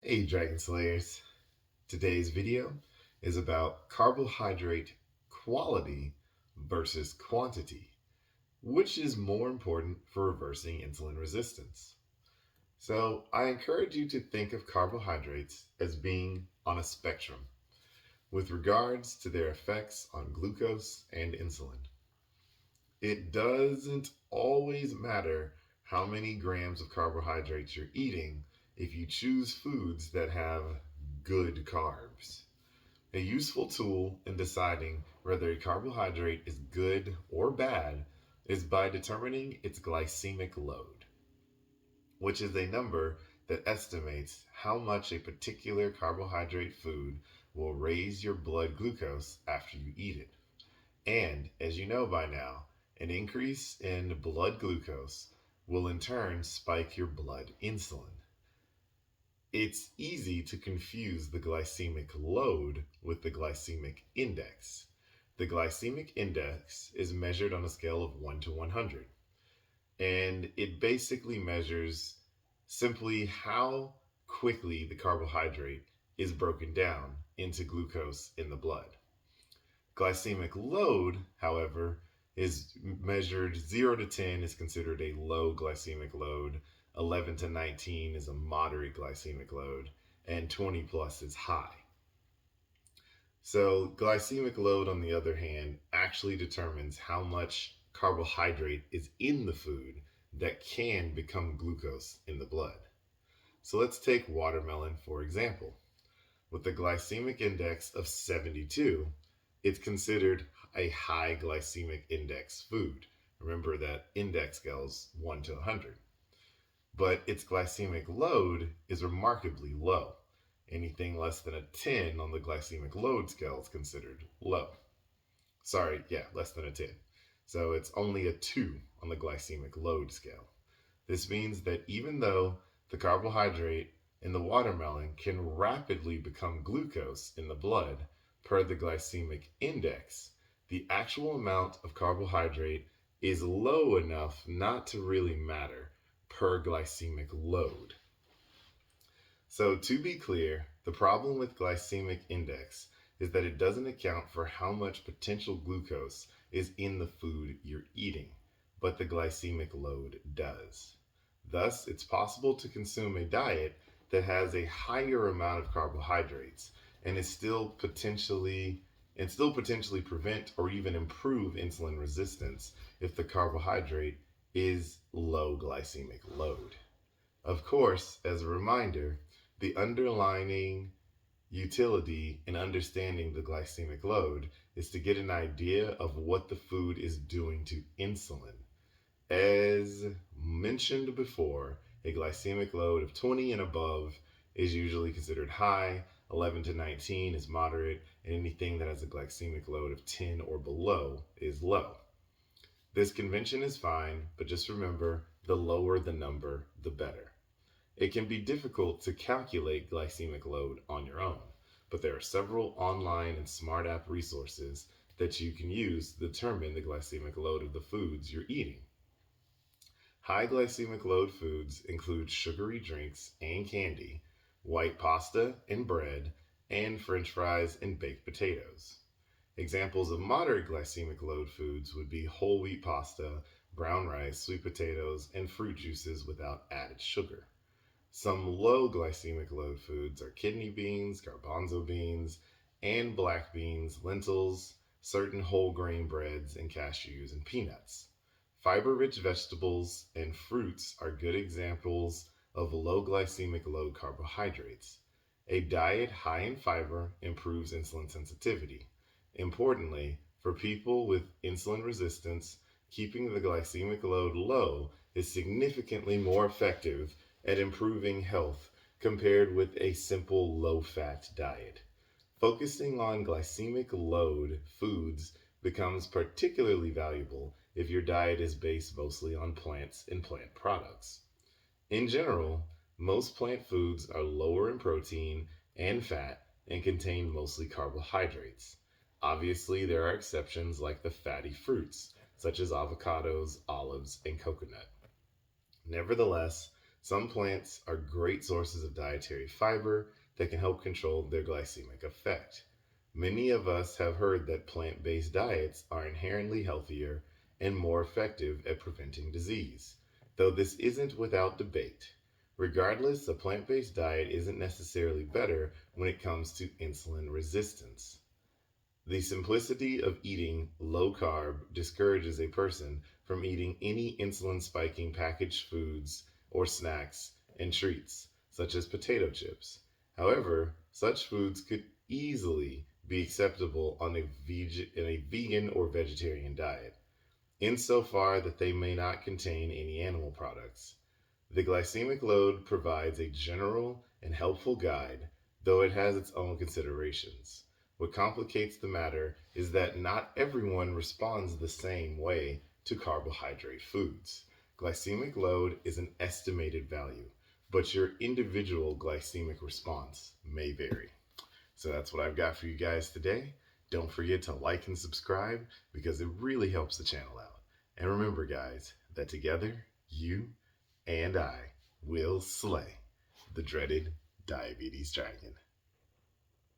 Hey Dragon Slayers! Today's video is about carbohydrate quality versus quantity. Which is more important for reversing insulin resistance? So I encourage you to think of carbohydrates as being on a spectrum with regards to their effects on glucose and insulin. It doesn't always matter how many grams of carbohydrates you're eating if you choose foods that have good carbs. A useful tool in deciding whether a carbohydrate is good or bad is by determining its glycemic load, which is a number that estimates how much a particular carbohydrate food will raise your blood glucose after you eat it. And, as you know by now, an increase in blood glucose will in turn spike your blood insulin. It's easy to confuse the glycemic load with the glycemic index. The glycemic index is measured on a scale of 1 to 100, and it basically measures simply how quickly the carbohydrate is broken down into glucose in the blood. Glycemic load, however, is measured 0 to 10 is considered a low glycemic load, 11 to 19 is a moderate glycemic load, and 20 plus is high. So, glycemic load, on the other hand, actually determines how much carbohydrate is in the food that can become glucose in the blood. So, let's take watermelon for example. With a glycemic index of 72, it's considered a high glycemic index food. Remember that index scale is 1 to 100. But its glycemic load is remarkably low. Anything less than a 10 on the glycemic load scale is considered low. Less than a 10. So it's only a 2 on the glycemic load scale. This means that even though the carbohydrate in the watermelon can rapidly become glucose in the blood per the glycemic index, the actual amount of carbohydrate is low enough not to really matter per glycemic load. So, to be clear, the problem with glycemic index is that it doesn't account for how much potential glucose is in the food you're eating, but the glycemic load does. Thus, it's possible to consume a diet that has a higher amount of carbohydrates and still potentially prevent or even improve insulin resistance if the carbohydrate is low glycemic load. Of course, as a reminder, the underlying utility in understanding the glycemic load is to get an idea of what the food is doing to insulin. As mentioned before, a glycemic load of 20 and above is usually considered high, 11 to 19 is moderate, and anything that has a glycemic load of 10 or below is low. This convention is fine, but just remember, the lower the number, the better. It can be difficult to calculate glycemic load on your own, but there are several online and smart app resources that you can use to determine the glycemic load of the foods you're eating. High glycemic load foods include sugary drinks and candy, white pasta and bread, and french fries and baked potatoes. Examples of moderate glycemic load foods would be whole wheat pasta, brown rice, sweet potatoes, and fruit juices without added sugar. Some low glycemic load foods are kidney beans, garbanzo beans, and black beans, lentils, certain whole grain breads, and cashews and peanuts. Fiber-rich vegetables and fruits are good examples of low glycemic load carbohydrates. A diet high in fiber improves insulin sensitivity. Importantly, for people with insulin resistance, keeping the glycemic load low is significantly more effective at improving health compared with a simple low-fat diet. Focusing on glycemic load foods becomes particularly valuable if your diet is based mostly on plants and plant products. In general, most plant foods are lower in protein and fat and contain mostly carbohydrates. Obviously, there are exceptions like the fatty fruits, such as avocados, olives, and coconut. Nevertheless, Some plants are great sources of dietary fiber that can help control their glycemic effect. Many of us have heard that plant based diets are inherently healthier and more effective at preventing disease, though this isn't without debate. Regardless, a plant based diet isn't necessarily better when it comes to insulin resistance. The simplicity of eating low carb discourages a person from eating any insulin spiking packaged foods or snacks and treats, such as potato chips. However, such foods could easily be acceptable on in a vegan or vegetarian diet, insofar that they may not contain any animal products. The glycemic load provides a general and helpful guide, though it has its own considerations. What complicates the matter is that not everyone responds the same way to carbohydrate foods. Glycemic load is an estimated value, but your individual glycemic response may vary. So that's what I've got for you guys today. Don't forget to like and subscribe because it really helps the channel out. And remember, guys, that together, you and I will slay the dreaded diabetes dragon.